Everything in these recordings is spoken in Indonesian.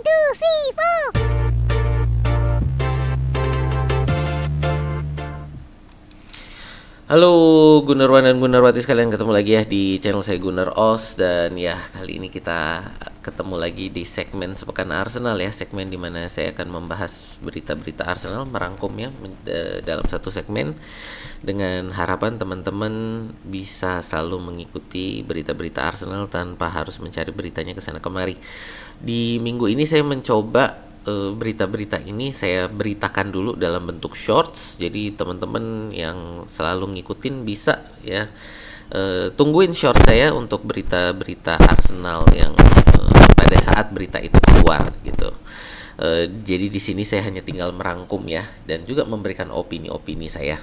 One, two, three, four. Halo Gunarwan dan Gunarwati sekalian, ketemu lagi ya di channel saya Gunar Os. Dan ya, kali ini kita ketemu lagi di segmen Sepekan Arsenal ya. Segmen dimana saya akan membahas berita-berita Arsenal, merangkumnya dalam satu segmen, dengan harapan teman-teman bisa selalu mengikuti berita-berita Arsenal tanpa harus mencari beritanya ke sana kemari. Di minggu ini saya mencoba berita-berita ini saya beritakan dulu dalam bentuk shorts, jadi teman-teman yang selalu ngikutin bisa ya tungguin short saya untuk berita-berita Arsenal yang pada saat berita itu keluar gitu. Jadi di sini saya hanya tinggal merangkum ya, dan juga memberikan opini-opini saya.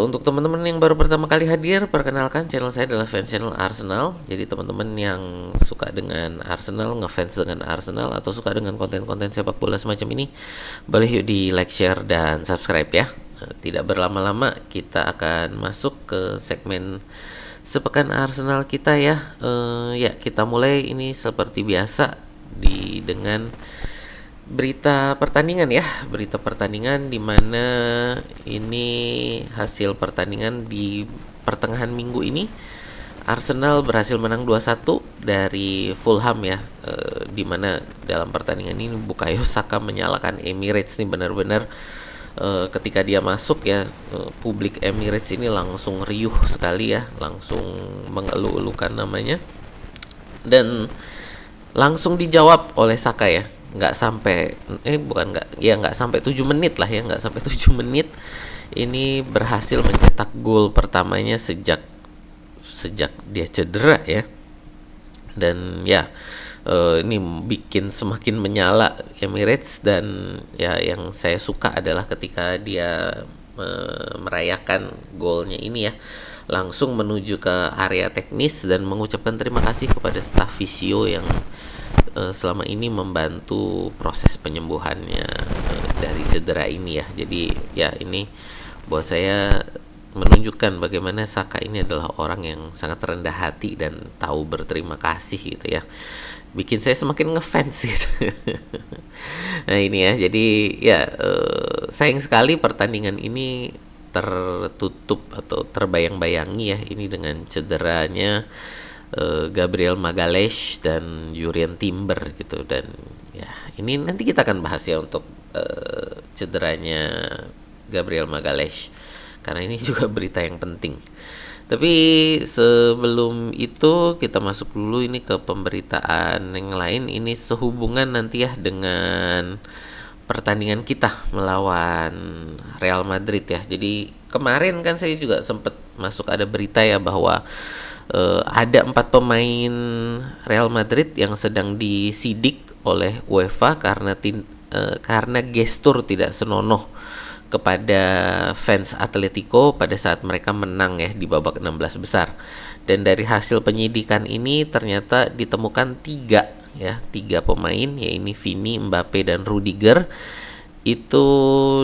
Untuk teman-teman yang baru pertama kali hadir, perkenalkan, channel saya adalah fans channel Arsenal. Jadi teman-teman yang suka dengan Arsenal, ngefans dengan Arsenal, atau suka dengan konten-konten sepak bola semacam ini, boleh yuk di like, share, dan subscribe ya. Tidak berlama-lama, kita akan masuk ke segmen Sepekan Arsenal kita ya. Ya, kita mulai ini seperti biasa dengan berita pertandingan ya. Berita pertandingan di mana ini hasil pertandingan di pertengahan minggu ini. Arsenal berhasil menang 2-1 dari Fulham ya. Di mana dalam pertandingan ini Bukayo Saka menyalakan Emirates nih benar-benar. Ketika dia masuk ya, publik Emirates ini langsung riuh sekali ya, langsung mengeluh-elukan namanya, dan langsung dijawab oleh Saka ya. Nggak sampai 7 menit lah ya, nggak sampai 7 menit ini berhasil mencetak gol pertamanya sejak dia cedera ya. Dan ya, ini bikin semakin menyala Emirates. Dan ya, yang saya suka adalah ketika dia merayakan golnya ini ya, langsung menuju ke area teknis dan mengucapkan terima kasih kepada staf fisio yang selama ini membantu proses penyembuhannya dari cedera ini ya. Jadi ya, ini buat saya menunjukkan bagaimana Saka ini adalah orang yang sangat rendah hati dan tahu berterima kasih gitu ya. Bikin saya semakin ngefans gitu. Nah ini ya, jadi ya, sayang sekali pertandingan ini tertutup atau terbayang-bayangi ya ini dengan cederanya Gabriel Magalhaes dan Jurrien Timber gitu. Dan ya, ini nanti kita akan bahas ya untuk cederanya Gabriel Magalhaes, karena ini juga berita yang penting. Tapi sebelum itu kita masuk dulu ini ke pemberitaan yang lain. Ini sehubungan nanti ya dengan pertandingan kita melawan Real Madrid ya. Jadi kemarin kan saya juga sempat masuk ada berita ya bahwa ada 4 pemain Real Madrid yang sedang disidik oleh UEFA karena gestur tidak senonoh kepada fans Atletico pada saat mereka menang ya di babak 16 besar. Dan dari hasil penyidikan ini ternyata ditemukan 3 pemain, yaitu Vini, Mbappe, dan Rudiger, itu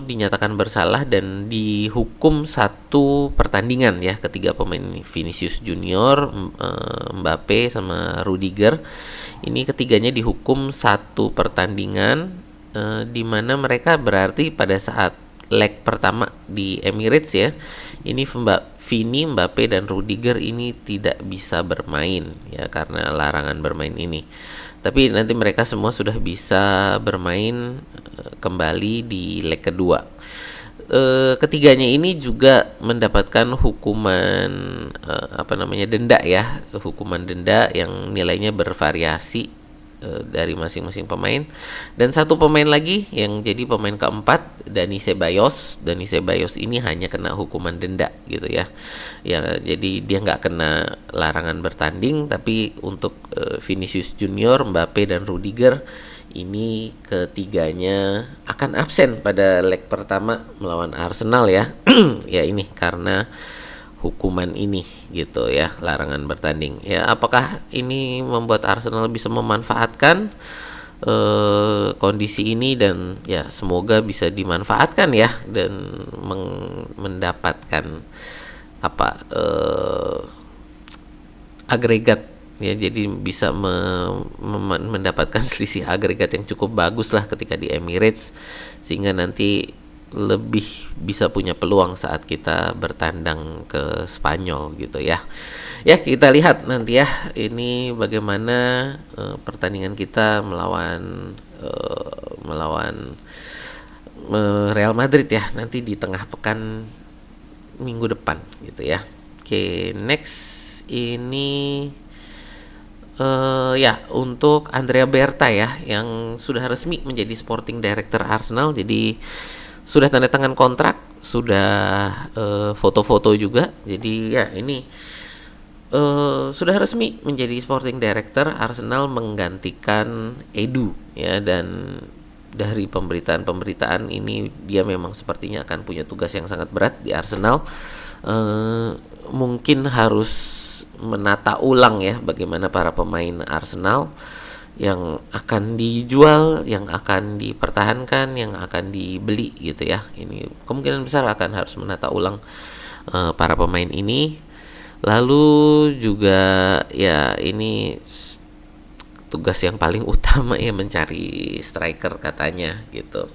dinyatakan bersalah dan dihukum 1 pertandingan ya. Ketiga pemain ini, Vinicius Junior, Mbappe, sama Rudiger, ini ketiganya dihukum 1 pertandingan, di mana mereka berarti pada saat leg pertama di Emirates ya, ini Vini, Mbappe, dan Rudiger ini tidak bisa bermain ya karena larangan bermain ini. Tapi nanti mereka semua sudah bisa bermain kembali di leg kedua. Ketiganya ini juga mendapatkan hukuman denda ya, hukuman denda yang nilainya bervariasi dari masing-masing pemain. Dan 1 pemain lagi yang jadi pemain keempat, Dani Ceballos ini hanya kena hukuman denda gitu ya. Ya, jadi dia nggak kena larangan bertanding. Tapi untuk Vinicius Junior, Mbappe, dan Rudiger, ini ketiganya akan absen pada leg pertama melawan Arsenal ya. Ya, ini karena hukuman ini gitu ya, larangan bertanding. Ya, apakah ini membuat Arsenal bisa memanfaatkan kondisi ini? Dan ya, semoga bisa dimanfaatkan ya, dan mendapatkan agregat ya, jadi bisa mendapatkan selisih agregat yang cukup bagus lah ketika di Emirates, sehingga nanti lebih bisa punya peluang saat kita bertandang ke Spanyol gitu ya. Ya, kita lihat nanti ya ini bagaimana pertandingan kita melawan Real Madrid ya, nanti di tengah pekan minggu depan gitu ya. Oke, next ini ya untuk Andrea Berta ya, yang sudah resmi menjadi Sporting Director Arsenal. Jadi sudah tanda tangan kontrak, sudah foto-foto juga. Jadi ya ini sudah resmi menjadi Sporting Director Arsenal, menggantikan Edu ya. Dan dari pemberitaan-pemberitaan ini, dia memang sepertinya akan punya tugas yang sangat berat di Arsenal. Mungkin harus menata ulang ya bagaimana para pemain Arsenal yang akan dijual, yang akan dipertahankan, yang akan dibeli gitu ya. Ini kemungkinan besar akan harus menata ulang para pemain ini. Lalu juga ya ini tugas yang paling utama ya, mencari striker katanya gitu.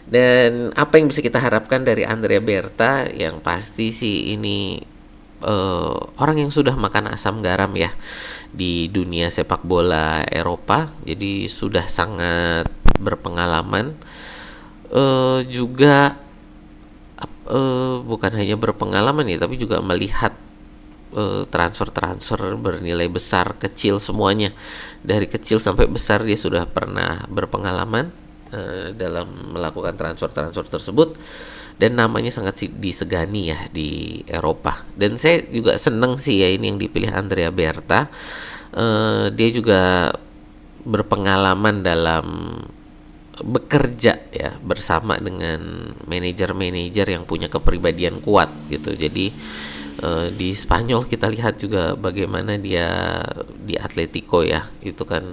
Dan apa yang bisa kita harapkan dari Andrea Berta? Yang pasti sih ini orang yang sudah makan asam garam ya di dunia sepak bola Eropa, jadi sudah sangat berpengalaman. Juga bukan hanya berpengalaman ya, tapi juga melihat transfer-transfer bernilai besar, kecil, semuanya. Dari kecil sampai besar dia sudah pernah berpengalaman dalam melakukan transfer-transfer tersebut, dan namanya sangat disegani ya di Eropa. Dan saya juga seneng sih ya ini yang dipilih Andrea Berta. Dia juga berpengalaman dalam bekerja ya bersama dengan manajer-manajer yang punya kepribadian kuat gitu. Jadi di Spanyol kita lihat juga bagaimana dia di Atletico ya, itu kan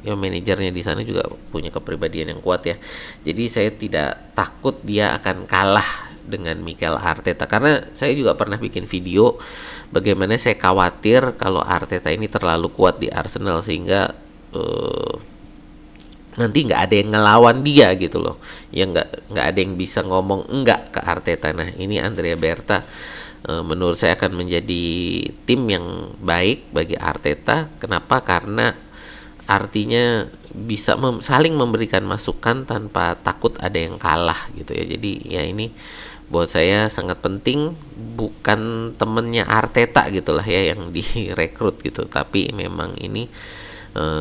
ya manajernya di sana juga punya kepribadian yang kuat ya. Jadi saya tidak takut dia akan kalah dengan Mikel Arteta, karena saya juga pernah bikin video bagaimana saya khawatir kalau Arteta ini terlalu kuat di Arsenal, sehingga nanti nggak ada yang ngelawan dia gitu loh ya, nggak ada yang bisa ngomong enggak ke Arteta. Nah, ini Andrea Berta menurut saya akan menjadi tim yang baik bagi Arteta. Kenapa? Karena artinya bisa saling memberikan masukan tanpa takut ada yang kalah gitu ya. Jadi ya ini buat saya sangat penting, bukan temennya Arteta gitulah ya yang direkrut gitu, tapi memang ini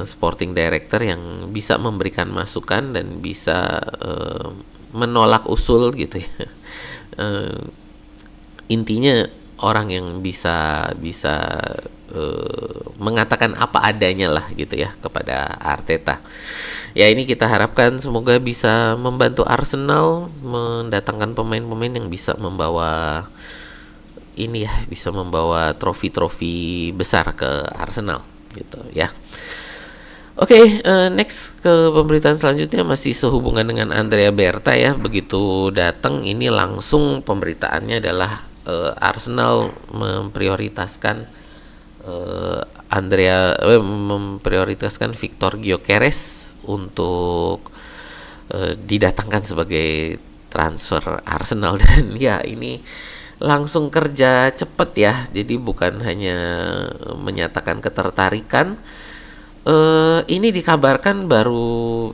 sporting director yang bisa memberikan masukan dan bisa menolak usul gitu ya. Intinya orang yang bisa mengatakan apa adanya lah gitu ya kepada Arteta. Ya, ini kita harapkan semoga bisa membantu Arsenal mendatangkan pemain-pemain yang bisa membawa ini ya, bisa membawa trofi-trofi besar ke Arsenal gitu ya. Oke, next ke pemberitaan selanjutnya masih sehubungan dengan Andrea Berta ya. Begitu datang ini langsung pemberitaannya adalah Arsenal memprioritaskan memprioritaskan Victor Gyökeres untuk didatangkan sebagai transfer Arsenal. Dan ya ini langsung kerja cepet ya, jadi bukan hanya menyatakan ketertarikan. Ini dikabarkan baru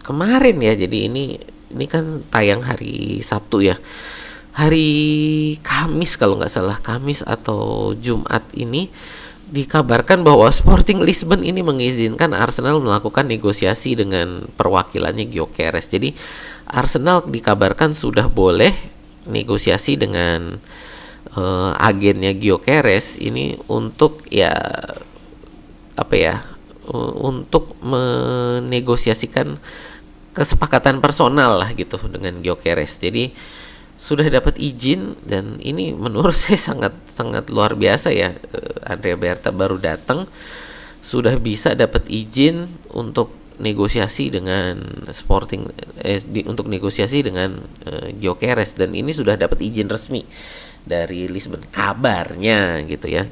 kemarin ya, jadi ini kan tayang hari Sabtu ya. Hari Kamis kalau nggak salah, Kamis atau Jumat ini dikabarkan bahwa Sporting Lisbon ini mengizinkan Arsenal melakukan negosiasi dengan perwakilannya Gyökeres. Jadi Arsenal dikabarkan sudah boleh negosiasi dengan agennya Gyökeres ini untuk ya apa ya, untuk menegosiasikan kesepakatan personal lah gitu dengan Gyökeres. Jadi sudah dapat izin, dan ini menurut saya sangat luar biasa ya. Andrea Berta baru datang sudah bisa dapat izin untuk negosiasi dengan untuk negosiasi dengan Gyökeres, dan ini sudah dapat izin resmi dari Lisbon kabarnya gitu ya.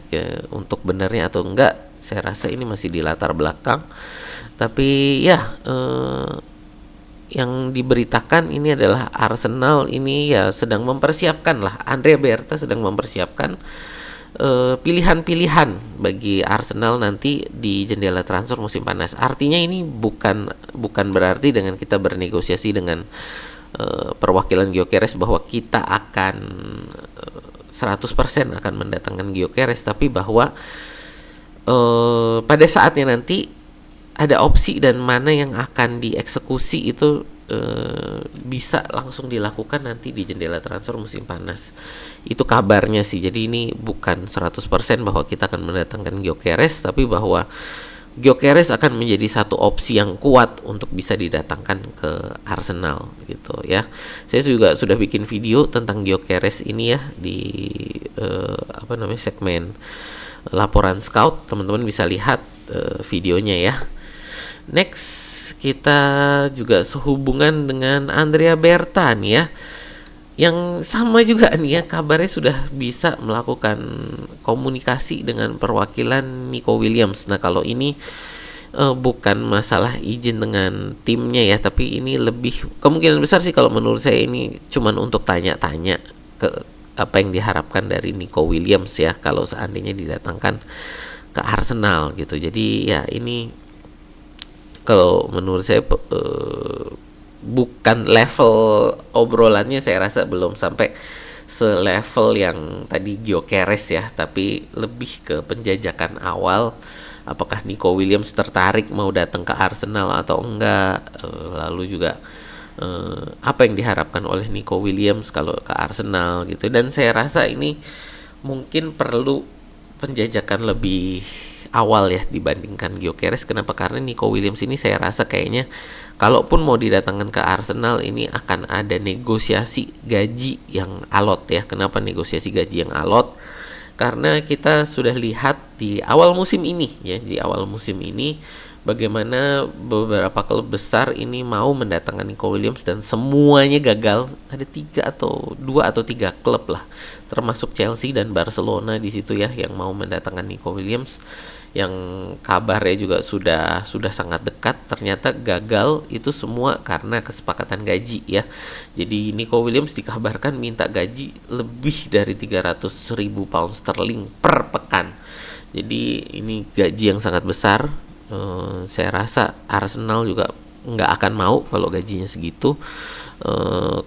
Untuk benernya atau enggak saya rasa ini masih di latar belakang, tapi ya yang diberitakan ini adalah Arsenal ini ya sedang mempersiapkan lah, Andrea Berta sedang mempersiapkan pilihan-pilihan bagi Arsenal nanti di jendela transfer musim panas. Artinya ini bukan berarti dengan kita bernegosiasi dengan perwakilan Gyökeres bahwa kita akan 100% akan mendatangkan Gyökeres, tapi bahwa pada saatnya nanti ada opsi dan mana yang akan dieksekusi itu bisa langsung dilakukan nanti di jendela transfer musim panas. Itu kabarnya sih. Jadi ini bukan 100% bahwa kita akan mendatangkan Gyökeres, tapi bahwa Gyökeres akan menjadi satu opsi yang kuat untuk bisa didatangkan ke Arsenal gitu ya. Saya juga sudah bikin video tentang Gyökeres ini ya di segmen laporan scout. Teman-teman bisa lihat videonya ya. Next kita juga sehubungan dengan Andrea Berta nih ya, yang sama juga nih ya, kabarnya sudah bisa melakukan komunikasi dengan perwakilan Nico Williams. Nah kalau ini bukan masalah izin dengan timnya ya, tapi ini lebih kemungkinan besar sih kalau menurut saya ini cuman untuk tanya-tanya ke apa yang diharapkan dari Nico Williams ya kalau seandainya didatangkan ke Arsenal gitu. Jadi ya ini kalau menurut saya bukan level obrolannya, saya rasa belum sampai selevel yang tadi Gyökeres ya, tapi lebih ke penjajakan awal. Apakah Nico Williams tertarik mau datang ke Arsenal atau enggak, lalu juga apa yang diharapkan oleh Nico Williams kalau ke Arsenal gitu. Dan saya rasa ini mungkin perlu penjajakan lebih awal ya dibandingkan Gyökeres. Kenapa? Karena Nico Williams ini saya rasa kayaknya kalaupun mau didatangkan ke Arsenal ini akan ada negosiasi gaji yang alot ya. Kenapa negosiasi gaji yang alot? Karena kita sudah lihat di awal musim ini ya, di awal musim ini bagaimana beberapa klub besar ini mau mendatangkan Nico Williams dan semuanya gagal. Ada 2 atau 3 klub lah, termasuk Chelsea dan Barcelona di situ ya yang mau mendatangkan Nico Williams, yang kabarnya juga sudah sangat dekat. Ternyata gagal itu semua karena kesepakatan gaji ya. Jadi Nico Williams dikabarkan minta gaji lebih dari 300.000 pound sterling per pekan. Jadi ini gaji yang sangat besar. Saya rasa Arsenal juga nggak akan mau kalau gajinya segitu.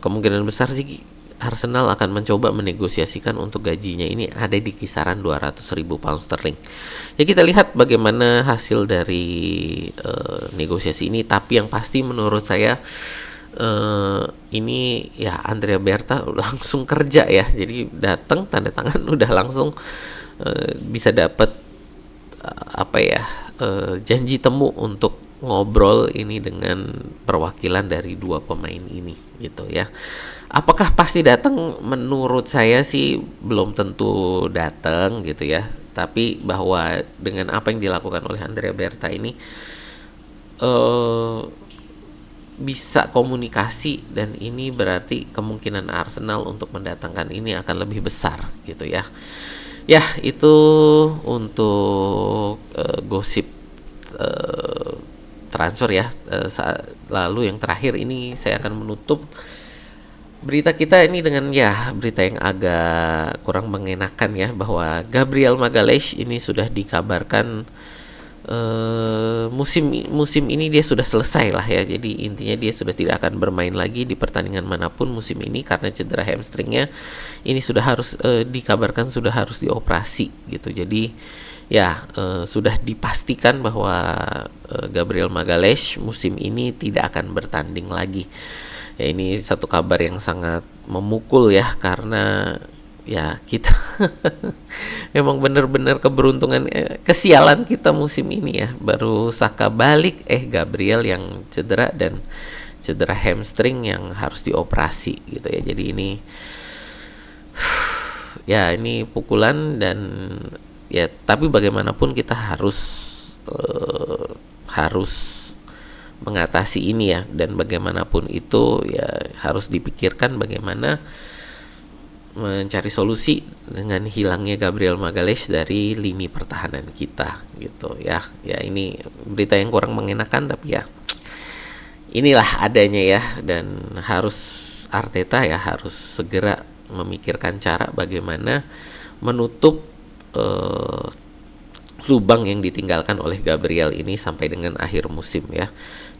Kemungkinan besar sih Arsenal akan mencoba menegosiasikan untuk gajinya ini ada di kisaran 200.000 pound sterling. Ya kita lihat bagaimana hasil dari negosiasi ini. Tapi yang pasti menurut saya ini ya Andrea Berta langsung kerja ya. Jadi datang tanda tangan udah langsung bisa dapat janji temu untuk ngobrol ini dengan perwakilan dari 2 pemain ini gitu ya. Apakah pasti datang? Menurut saya sih belum tentu datang gitu ya. Tapi bahwa dengan apa yang dilakukan oleh Andrea Berta ini bisa komunikasi, dan ini berarti kemungkinan Arsenal untuk mendatangkan ini akan lebih besar gitu ya. Ya itu untuk gosip transfer ya. Lalu yang terakhir ini saya akan menutup berita kita ini dengan ya berita yang agak kurang mengenakan ya, bahwa Gabriel Magalhaes ini sudah dikabarkan musim ini dia sudah selesai lah ya. Jadi intinya dia sudah tidak akan bermain lagi di pertandingan manapun musim ini karena cedera hamstringnya. Ini sudah harus dikabarkan sudah harus dioperasi gitu. Jadi ya sudah dipastikan bahwa Gabriel Magalhaes musim ini tidak akan bertanding lagi. Ya ini satu kabar yang sangat memukul ya, karena ya kita memang benar-benar keberuntungan, kesialan kita musim ini ya. Baru Saka balik, Gabriel yang cedera, dan cedera hamstring yang harus dioperasi gitu ya. Jadi ini ya ini pukulan, dan ya tapi bagaimanapun kita harus mengatasi ini ya. Dan bagaimanapun itu ya harus dipikirkan bagaimana mencari solusi dengan hilangnya Gabriel Magalhaes dari lini pertahanan kita gitu ya. Ya ini berita yang kurang mengenakan tapi ya inilah adanya ya, dan harus Arteta ya harus segera memikirkan cara bagaimana menutup eh, lubang yang ditinggalkan oleh Gabriel ini sampai dengan akhir musim ya.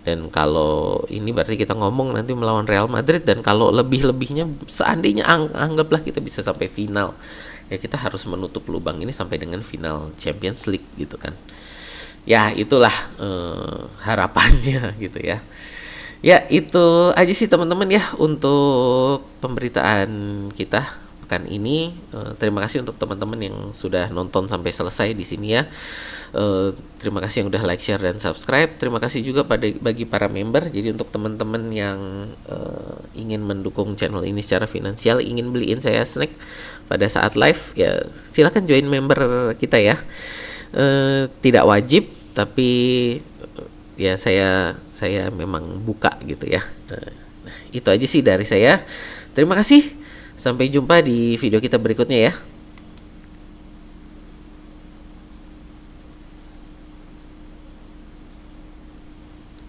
Dan kalau ini berarti kita ngomong nanti melawan Real Madrid, dan kalau lebih-lebihnya seandainya anggaplah kita bisa sampai final, ya kita harus menutup lubang ini sampai dengan final Champions League gitu kan. Ya itulah harapannya gitu ya. Ya itu aja sih teman-teman ya untuk pemberitaan kita pekan ini. Terima kasih untuk teman-teman yang sudah nonton sampai selesai di sini ya. Terima kasih yang udah like, share, dan subscribe. Terima kasih juga bagi para member. Jadi untuk teman-teman yang ingin mendukung channel ini secara finansial, ingin beliin saya snack pada saat live, ya silakan join member kita ya. Tidak wajib, tapi ya saya memang buka gitu ya. Nah, itu aja sih dari saya. Terima kasih. Sampai jumpa di video kita berikutnya ya.